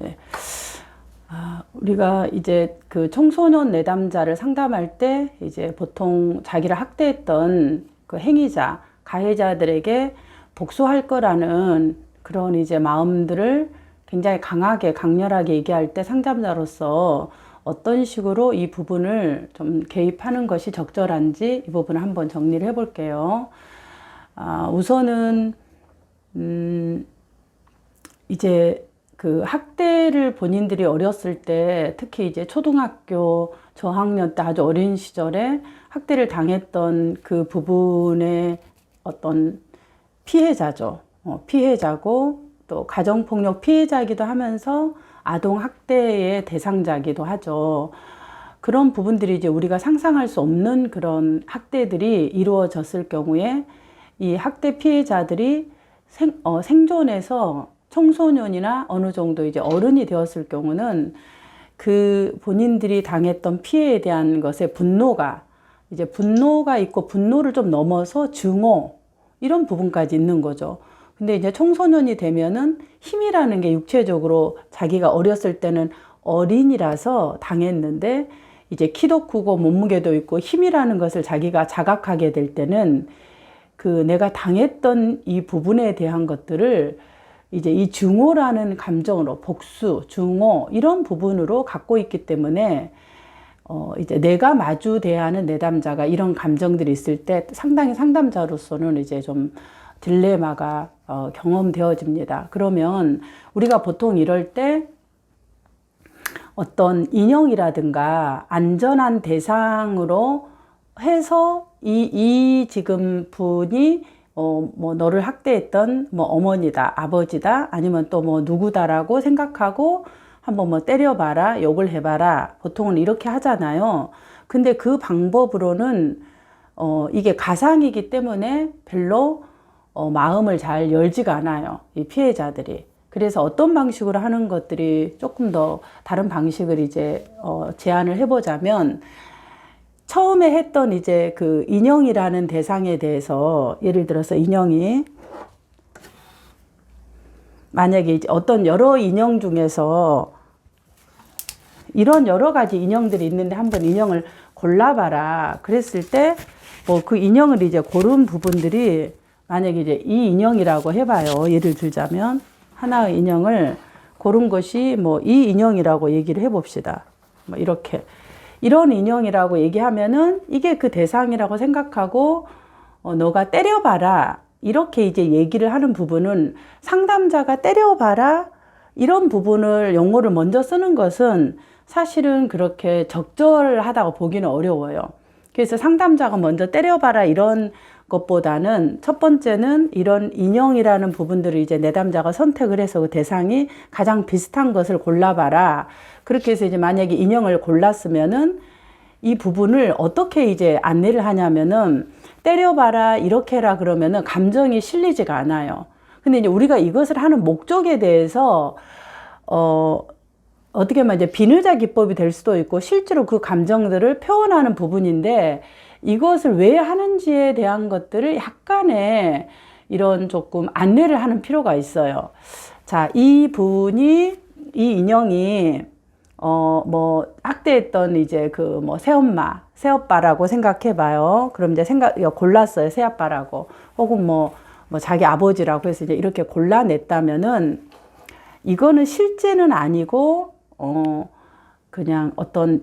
네. 우리가 이제 그 청소년 내담자를 상담할 때 이제 보통 자기를 학대했던 그 행위자, 가해자들에게 복수할 거라는 그런 이제 마음들을 굉장히 강하게, 강렬하게 얘기할 때 상담자로서 어떤 식으로 이 부분을 좀 개입하는 것이 적절한지 이 부분을 한번 정리를 해 볼게요. 우선은, 이제 그 학대를 본인들이 어렸을 때, 특히 이제 초등학교 저학년 때 아주 어린 시절에 학대를 당했던 그 부분의 어떤 피해자죠. 피해자고 또 가정폭력 피해자이기도 하면서 아동학대의 대상자이기도 하죠. 그런 부분들이 이제 우리가 상상할 수 없는 그런 학대들이 이루어졌을 경우에 이 학대 피해자들이 생존해서 청소년이나 어느 정도 이제 어른이 되었을 경우는 그 본인들이 당했던 피해에 대한 것에 분노가 있고 분노를 좀 넘어서 증오 이런 부분까지 있는 거죠. 근데 이제 청소년이 되면은 힘이라는 게 육체적으로 자기가 어렸을 때는 어린이라서 당했는데 이제 키도 크고 몸무게도 있고 힘이라는 것을 자기가 자각하게 될 때는 그 내가 당했던 이 부분에 대한 것들을 이제 이 증오라는 감정으로 복수, 증오 이런 부분으로 갖고 있기 때문에 이제 내가 마주 대하는 내담자가 이런 감정들이 있을 때 상당히 상담자로서는 이제 좀 딜레마가 경험되어집니다. 그러면 우리가 보통 이럴 때 어떤 인형이라든가 안전한 대상으로 해서 이 지금 분이 뭐 너를 학대했던 뭐 어머니다, 아버지다, 아니면 또 뭐 누구다라고 생각하고 한번 뭐 때려봐라, 욕을 해봐라. 보통은 이렇게 하잖아요. 근데 그 방법으로는 이게 가상이기 때문에 별로 마음을 잘 열지가 않아요. 이 피해자들이. 그래서 어떤 방식으로 하는 것들이 조금 더 다른 방식을 이제 제안을 해보자면 처음에 했던 이제 그 인형이라는 대상에 대해서 예를 들어서 인형이 만약에 이제 어떤 여러 인형 중에서 이런 여러 가지 인형들이 있는데 한번 인형을 골라봐라. 그랬을 때 뭐 그 인형을 이제 고른 부분들이 만약에 이제 이 인형이라고 해봐요. 예를 들자면 하나의 인형을 고른 것이 뭐 이 인형이라고 얘기를 해봅시다. 뭐 이렇게. 이런 인형이라고 얘기하면은 이게 그 대상이라고 생각하고 너가 때려봐라 이렇게 이제 얘기를 하는 부분은 상담자가 때려봐라 이런 부분을 용어를 먼저 쓰는 것은 사실은 그렇게 적절하다고 보기는 어려워요. 그래서 상담자가 먼저 때려봐라 이런 것보다는 첫 번째는 이런 인형이라는 부분들을 이제 내담자가 선택을 해서 그 대상이 가장 비슷한 것을 골라봐라. 그렇게 해서 이제 만약에 인형을 골랐으면은 이 부분을 어떻게 이제 안내를 하냐면은 때려봐라 이렇게 해라 그러면은 감정이 실리지가 않아요. 근데 이제 우리가 이것을 하는 목적에 대해서 어떻게 하면 이제 비늘자 기법이 될 수도 있고 실제로 그 감정들을 표현하는 부분인데 이것을 왜 하는지에 대한 것들을 약간의 이런 조금 안내를 하는 필요가 있어요. 자, 이 인형이 뭐 학대했던 이제 그 뭐 새엄마, 새오빠라고 생각해 봐요. 그럼 이제 골랐어요. 새아빠라고. 혹은 뭐 자기 아버지라고 해서 이제 이렇게 골라냈다면은 이거는 실제는 아니고 그냥 어떤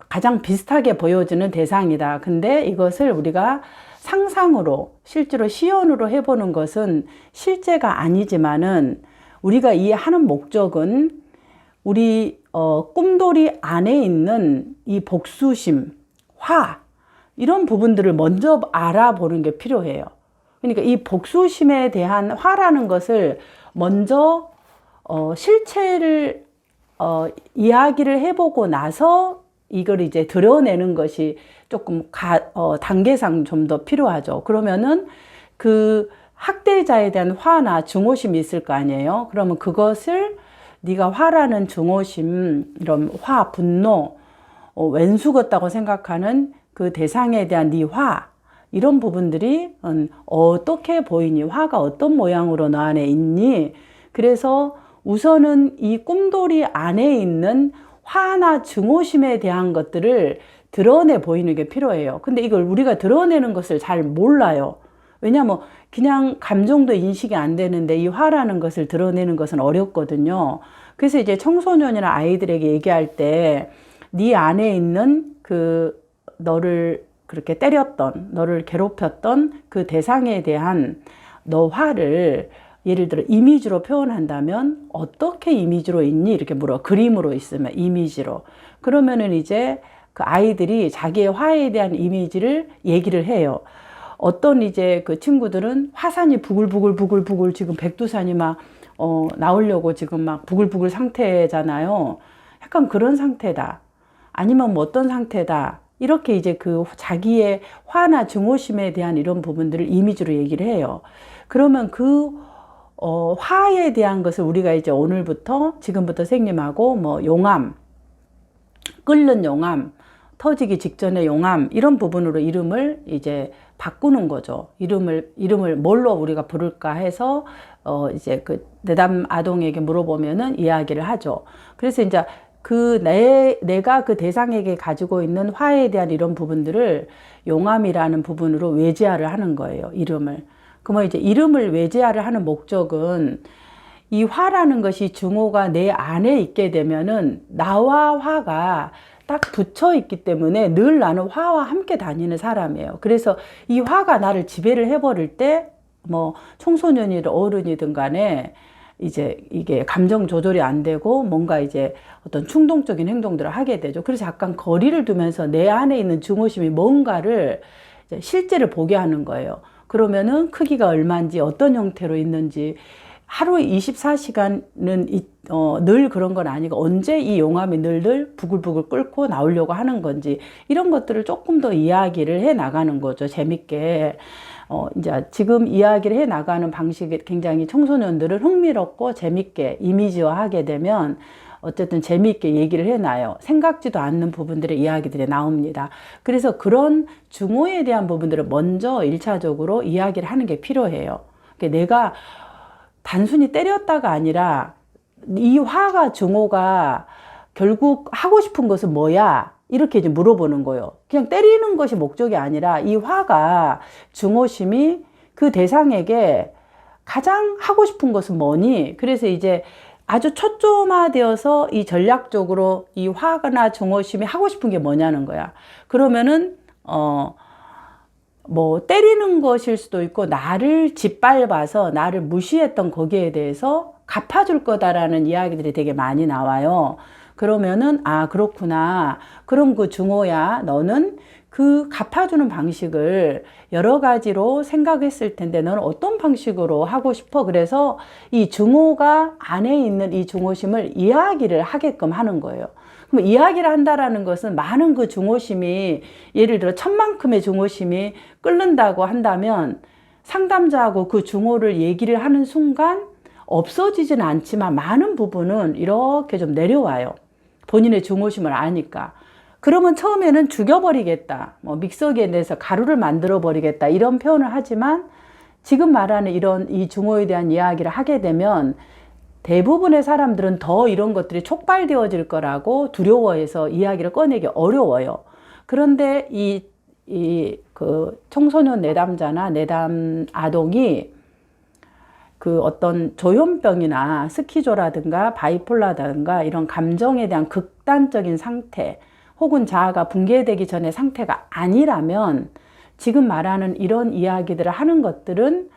가장 비슷하게 보여지는 대상이다. 근데 이것을 우리가 상상으로 실제로 시연으로 해보는 것은 실제가 아니지만은 우리가 이 하는 목적은 우리 꿈돌이 안에 있는 이 복수심, 화 이런 부분들을 먼저 알아보는 게 필요해요. 그러니까 이 복수심에 대한 화라는 것을 먼저 실체를 이야기를 해보고 나서 이걸 이제 드러내는 것이 조금 단계상 좀 더 필요하죠. 그러면은 그 학대자에 대한 화나 증오심이 있을 거 아니에요. 그러면 그것을 네가 화라는 증오심, 이런 화, 분노, 왼수 같다고 생각하는 그 대상에 대한 네 화, 이런 부분들이 어떻게 보이니? 화가 어떤 모양으로 너 안에 있니? 그래서 우선은 이 꿈돌이 안에 있는 화나 증오심에 대한 것들을 드러내 보이는 게 필요해요. 근데 이걸 우리가 드러내는 것을 잘 몰라요. 왜냐면 그냥 감정도 인식이 안 되는데 이 화라는 것을 드러내는 것은 어렵거든요. 그래서 이제 청소년이나 아이들에게 얘기할 때 네 안에 있는 그 너를 그렇게 때렸던, 너를 괴롭혔던 그 대상에 대한 너 화를 예를 들어 이미지로 표현한다면 어떻게 이미지로 있니? 이렇게 물어. 그림으로 있으면 이미지로. 그러면은 이제 그 아이들이 자기의 화에 대한 이미지를 얘기를 해요. 어떤 이제 그 친구들은 화산이 부글부글 지금 백두산이 막 나오려고 지금 막 부글부글 상태잖아요. 약간 그런 상태다. 아니면 뭐 어떤 상태다. 이렇게 이제 그 자기의 화나 증오심에 대한 이런 부분들을 이미지로 얘기를 해요. 그러면 그 화에 대한 것을 우리가 이제 오늘부터 지금부터 선생님하고 뭐 용암, 끓는 용암, 터지기 직전의 용암 이런 부분으로 이름을 이제 바꾸는 거죠. 이름을 뭘로 우리가 부를까 해서 이제 그 내담 아동에게 물어보면은 이야기를 하죠. 그래서 이제 내가 그 대상에게 가지고 있는 화에 대한 이런 부분들을 용암이라는 부분으로 외제화를 하는 거예요. 이름을. 그러면 이제 이름을 외제화를 하는 목적은 이 화라는 것이 증오가 내 안에 있게 되면은 나와 화가 딱 붙여 있기 때문에 늘 나는 화와 함께 다니는 사람이에요. 그래서 이 화가 나를 지배를 해버릴 때 뭐 청소년이든 어른이든 간에 이제 이게 감정 조절이 안 되고 뭔가 이제 어떤 충동적인 행동들을 하게 되죠. 그래서 약간 거리를 두면서 내 안에 있는 증오심이 뭔가를 이제 실제를 보게 하는 거예요. 그러면은 크기가 얼마인지 어떤 형태로 있는지 하루에 24시간은 늘 그런 건 아니고 언제 이 용암이 늘 부글부글 끓고 나오려고 하는 건지 이런 것들을 조금 더 이야기를 해 나가는 거죠. 재밌게. 이제 지금 이야기를 해 나가는 방식이 굉장히 청소년들을 흥미롭고 재밌게 이미지화하게 되면 어쨌든 재미있게 얘기를 해놔요. 생각지도 않는 부분들의 이야기들이 나옵니다. 그래서 그런 증오에 대한 부분들을 먼저 1차적으로 이야기를 하는 게 필요해요. 그러니까 내가 단순히 때렸다가 아니라 이 화가 증오가 결국 하고 싶은 것은 뭐야? 이렇게 이제 물어보는 거예요. 그냥 때리는 것이 목적이 아니라 이 화가 증오심이 그 대상에게 가장 하고 싶은 것은 뭐니? 그래서 이제 아주 초점화되어서 이 전략적으로 이 화나 증오심이 하고 싶은 게 뭐냐는 거야. 그러면은 뭐 때리는 것일 수도 있고 나를 짓밟아서 나를 무시했던 거기에 대해서 갚아줄 거다라는 이야기들이 되게 많이 나와요. 그러면은 아 그렇구나. 그럼 그 증오야 너는 그 갚아주는 방식을 여러 가지로 생각했을 텐데 너는 어떤 방식으로 하고 싶어? 그래서 이 증오가 안에 있는 이 증오심을 이야기를 하게끔 하는 거예요. 그럼 이야기를 한다라는 것은 많은 그 증오심이 예를 들어 천만큼의 증오심이 끓는다고 한다면 상담자하고 그 증오를 얘기를 하는 순간 없어지지는 않지만 많은 부분은 이렇게 좀 내려와요. 본인의 증오심을 아니까. 그러면 처음에는 죽여버리겠다. 뭐 믹서기에 내서 가루를 만들어 버리겠다. 이런 표현을 하지만 지금 말하는 이런 이 증오에 대한 이야기를 하게 되면 대부분의 사람들은 더 이런 것들이 촉발되어질 거라고 두려워해서 이야기를 꺼내기 어려워요. 그런데 그 청소년 내담자나 내담 아동이 그 어떤 조현병이나 스키조라든가 바이폴라든가 이런 감정에 대한 극단적인 상태 혹은 자아가 붕괴되기 전의 상태가 아니라면 지금 말하는 이런 이야기들을 하는 것들은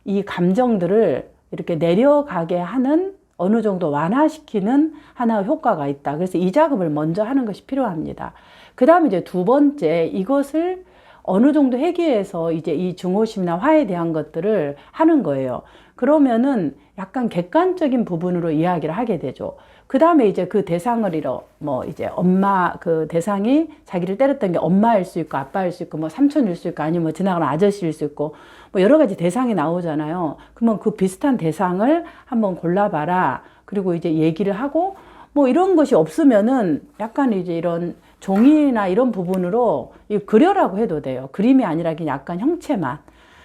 이 감정들을 이렇게 내려가게 하는 어느 정도 완화시키는 하나의 효과가 있다. 그래서 이 작업을 먼저 하는 것이 필요합니다. 그 다음에 이제 두 번째 이것을 어느 정도 해결해서 이제 이 증오심이나 화에 대한 것들을 하는 거예요. 그러면은 약간 객관적인 부분으로 이야기를 하게 되죠. 그 다음에 이제 그 대상을 뭐 이제 엄마 그 대상이 자기를 때렸던 게 엄마일 수 있고 아빠일 수 있고 뭐 삼촌일 수 있고 아니면 뭐 지나가는 아저씨일 수 있고 뭐 여러 가지 대상이 나오잖아요. 그러면 그 비슷한 대상을 한번 골라봐라. 그리고 이제 얘기를 하고 뭐 이런 것이 없으면은 약간 이제 이런 종이나 이런 부분으로 그려라고 해도 돼요. 그림이 아니라 그냥 약간 형체만.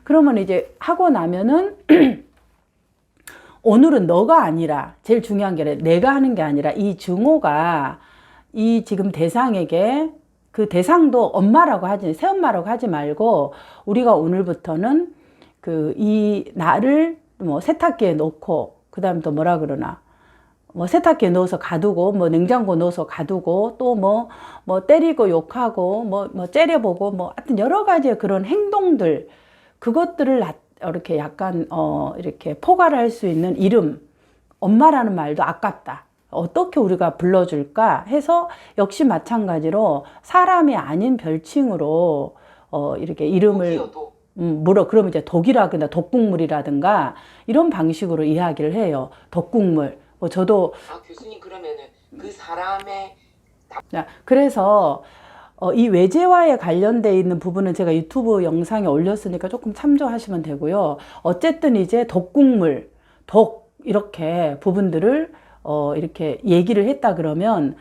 그러면 이제 하고 나면은 오늘은 너가 아니라, 제일 중요한 게 내가 하는 게 아니라 이 증오가 이 지금 대상에게, 그 대상도 엄마라고 하지, 새엄마라고 하지 말고 우리가 오늘부터는 그 이 나를 뭐 세탁기에 놓고, 그 다음에 또 뭐라 그러나, 뭐 세탁기에 넣어서 가두고, 뭐 냉장고에 넣어서 가두고, 또 뭐 때리고 욕하고, 뭐 째려보고, 뭐 하여튼 여러 가지의 그런 행동들, 그것들을 이렇게 약간, 이렇게 포괄할 수 있는 이름, 엄마라는 말도 아깝다. 어떻게 우리가 불러줄까 해서 역시 마찬가지로 사람이 아닌 별칭으로, 이렇게 이름을, 그러면 이제 독이라든가 독국물이라든가 이런 방식으로 이야기를 해요. 독국물. 저도. 교수님, 그러면은 그 사람의. 그래서 이 외제와에 관련돼 있는 부분은 제가 유튜브 영상에 올렸으니까 조금 참조하시면 되고요. 어쨌든 이제 독국물, 이렇게 부분들을 이렇게 얘기를 했다 그러면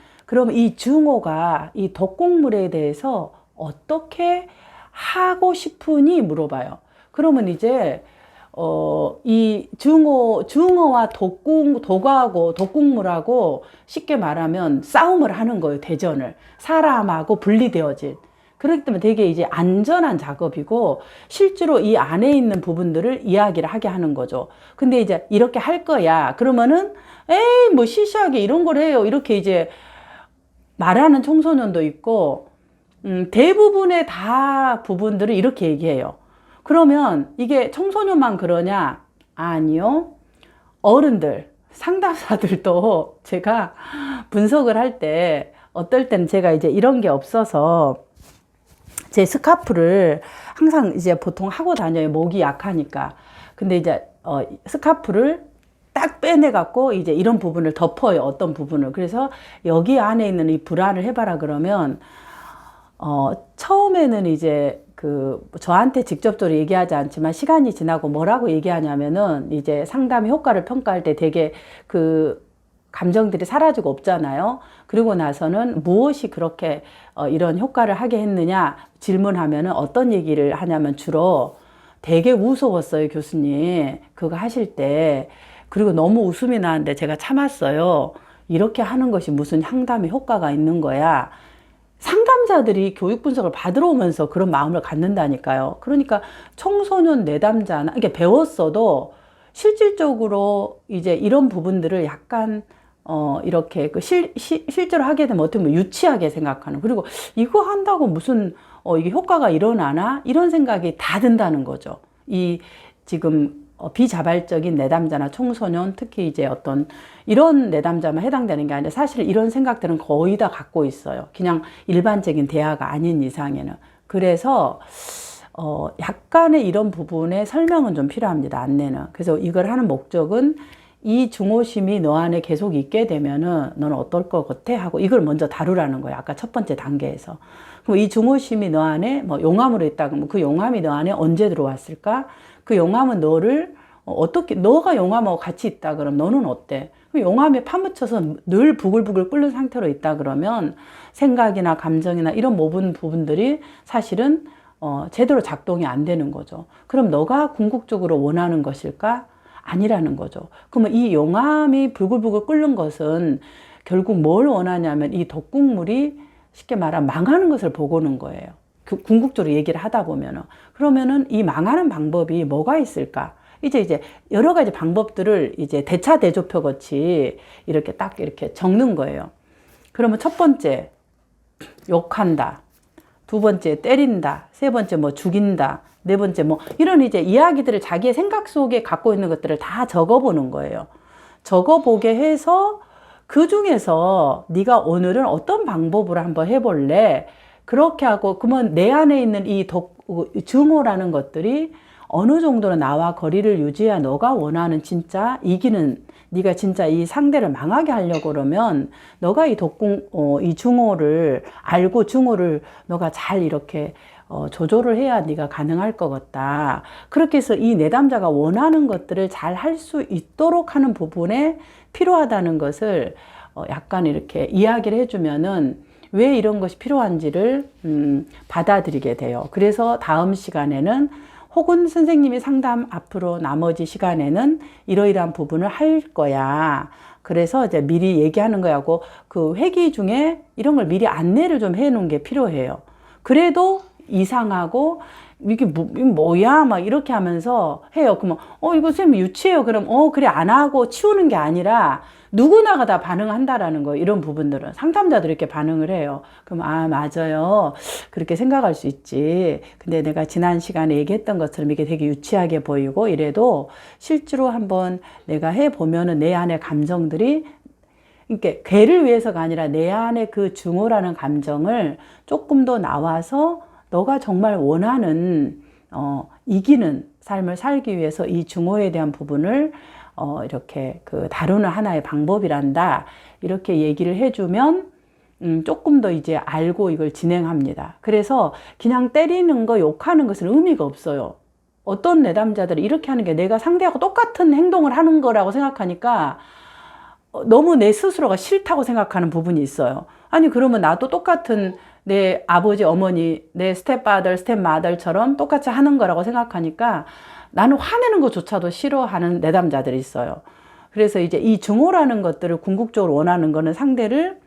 이 증오가 이 독국물에 대해서 어떻게 하고 싶으니 물어봐요. 그러면 이제 이 증오와 독하고 독국물하고 쉽게 말하면 싸움을 하는 거예요. 대전을. 사람하고 분리되어진. 그렇기 때문에 되게 이제 안전한 작업이고 실제로 이 안에 있는 부분들을 이야기를 하게 하는 거죠. 근데 이제 이렇게 할 거야. 그러면은 에이 뭐 시시하게 이런 걸 해요. 이렇게 이제 말하는 청소년도 있고 대부분의 다 부분들을 이렇게 얘기해요. 그러면 이게 청소년만 그러냐? 아니요. 어른들, 상담사들도 제가 분석을 할 때 어떨 때는 제가 이제 이런 게 없어서 제 스카프를 항상 이제 보통 하고 다녀요. 목이 약하니까. 근데 이제 스카프를 딱 빼내갖고 이제 이런 부분을 덮어요. 어떤 부분을. 그래서 여기 안에 있는 이 불안을 해봐라 그러면 처음에는 이제 저한테 직접적으로 얘기하지 않지만 시간이 지나고 뭐라고 얘기하냐면은 이제 상담 효과를 평가할 때 되게 감정들이 사라지고 없잖아요. 그리고 나서는 무엇이 그렇게 이런 효과를 하게 했느냐 질문하면은 어떤 얘기를 하냐면 주로 되게 무서웠어요, 교수님. 그거 하실 때. 그리고 너무 웃음이 나는데 제가 참았어요. 이렇게 하는 것이 무슨 상담의 효과가 있는 거야. 상담자들이 교육 분석을 받으러 오면서 그런 마음을 갖는다니까요. 그러니까 청소년 내담자나 이게 배웠어도 실질적으로 이제 이런 부분들을 약간 이렇게 실제로 하게 되면 어떻게 보면 유치하게 생각하는, 그리고 이거 한다고 무슨 이게 효과가 일어나나 이런 생각이 다 든다는 거죠. 이 지금 비자발적인 내담자나 청소년, 특히 이제 어떤 이런 내담자만 해당되는 게 아니라 사실 이런 생각들은 거의 다 갖고 있어요. 그냥 일반적인 대화가 아닌 이상에는. 그래서 약간의 이런 부분의 설명은 좀 필요합니다. 안내는. 그래서 이걸 하는 목적은 이 중오심이 너 안에 계속 있게 되면은 너는 어떨 것 같아? 하고 이걸 먼저 다루라는 거예요. 아까 첫 번째 단계에서. 그럼 이 중오심이 너 안에 뭐 용암으로 있다 그러면 그 용암이 너 안에 언제 들어왔을까? 그 용암은 너를 어떻게, 너가 용암하고 같이 있다 그러면 너는 어때? 용암에 파묻혀서 늘 부글부글 끓는 상태로 있다 그러면 생각이나 감정이나 이런 모든 부분들이 사실은 제대로 작동이 안 되는 거죠. 그럼 너가 궁극적으로 원하는 것일까? 아니라는 거죠. 그러면 이 용암이 부글부글 끓는 것은 결국 뭘 원하냐면 이 독국물이 쉽게 말하면 망하는 것을 보고는 거예요. 궁극적으로 얘기를 하다 보면은. 그러면은 이 망하는 방법이 뭐가 있을까? 이제 여러 가지 방법들을 이제 대차대조표 같이 이렇게 딱 이렇게 적는 거예요. 그러면 첫 번째, 욕한다. 두 번째, 때린다. 세 번째, 뭐 죽인다. 네 번째, 뭐 이런 이제 이야기들을 자기의 생각 속에 갖고 있는 것들을 다 적어보는 거예요. 적어보게 해서 그 중에서 네가 오늘은 어떤 방법으로 한번 해볼래? 그렇게 하고, 그러면 내 안에 있는 이 증오라는 것들이 어느 정도는 나와 거리를 유지해야 너가 원하는 진짜 이기는, 네가 진짜 이 상대를 망하게 하려고 그러면 너가 이 이 증오를 알고 증오를 너가 잘 이렇게 조절을 해야 네가 가능할 것 같다. 그렇게 해서 이 내담자가 원하는 것들을 잘 할 수 있도록 하는 부분에 필요하다는 것을 약간 이렇게 이야기를 해주면은 왜 이런 것이 필요한지를 받아들이게 돼요. 그래서 다음 시간에는 혹은 선생님이 상담 앞으로 나머지 시간에는 이러이러한 부분을 할 거야. 그래서 이제 미리 얘기하는 거하고 그 회기 중에 이런 걸 미리 안내를 좀 해 놓은 게 필요해요. 그래도 이상하고 이게 뭐야 막 이렇게 하면서 해요. 그러면 이거 선생님 유치해요. 그럼 그래 안 하고 치우는 게 아니라 누구나가 다 반응한다라는 거. 이런 부분들은 상담자들이 이렇게 반응을 해요. 그럼 맞아요. 그렇게 생각할 수 있지. 근데 내가 지난 시간에 얘기했던 것처럼 이게 되게 유치하게 보이고 이래도 실제로 한번 내가 해 보면은 내 안의 감정들이 그러니까 걔를 위해서가 아니라 내 안에 그 증오라는 감정을 조금 더 나와서 너가 정말 원하는 이기는 삶을 살기 위해서 이 증오에 대한 부분을 이렇게 그 다루는 하나의 방법이란다. 이렇게 얘기를 해주면 조금 더 이제 알고 이걸 진행합니다. 그래서 그냥 때리는 거, 욕하는 것은 의미가 없어요. 어떤 내담자들은 이렇게 하는 게 내가 상대하고 똑같은 행동을 하는 거라고 생각하니까 너무 내 스스로가 싫다고 생각하는 부분이 있어요. 아니 그러면 나도 똑같은 내 아버지, 어머니, 내 스텝파더, 스텝마더처럼 똑같이 하는 거라고 생각하니까 나는 화내는 것조차도 싫어하는 내담자들이 있어요. 그래서 이제 이 증오라는 것들을 궁극적으로 원하는 거는 상대를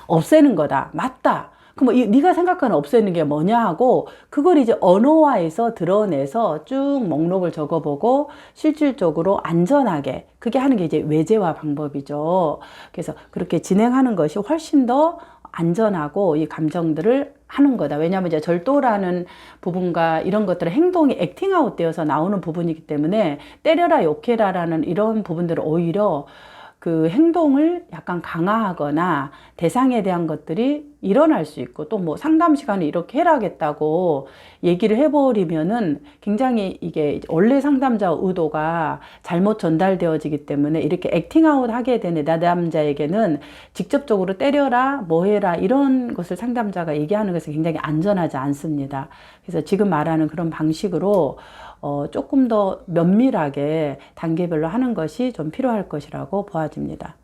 없애는 거다. 맞다. 그럼 네가 생각하는 없애는 게 뭐냐 하고 그걸 이제 언어화해서 드러내서 쭉 목록을 적어보고 실질적으로 안전하게 그게 하는 게 이제 외재화 방법이죠. 그래서 그렇게 진행하는 것이 훨씬 더 안전하고 이 감정들을 하는 거다. 왜냐하면 이제 절도라는 부분과 이런 것들은 행동이 액팅아웃 되어서 나오는 부분이기 때문에 때려라 욕해라라는 이런 부분들은 오히려 그 행동을 약간 강화하거나 대상에 대한 것들이 일어날 수 있고 또 뭐 상담 시간에 이렇게 해라겠다고 얘기를 해버리면은 굉장히 이게 원래 상담자 의도가 잘못 전달되어지기 때문에 이렇게 액팅아웃 하게 되는 내담자에게는 직접적으로 때려라 뭐 해라 이런 것을 상담자가 얘기하는 것은 굉장히 안전하지 않습니다. 그래서 지금 말하는 그런 방식으로 조금 더 면밀하게 단계별로 하는 것이 좀 필요할 것이라고 보아집니다.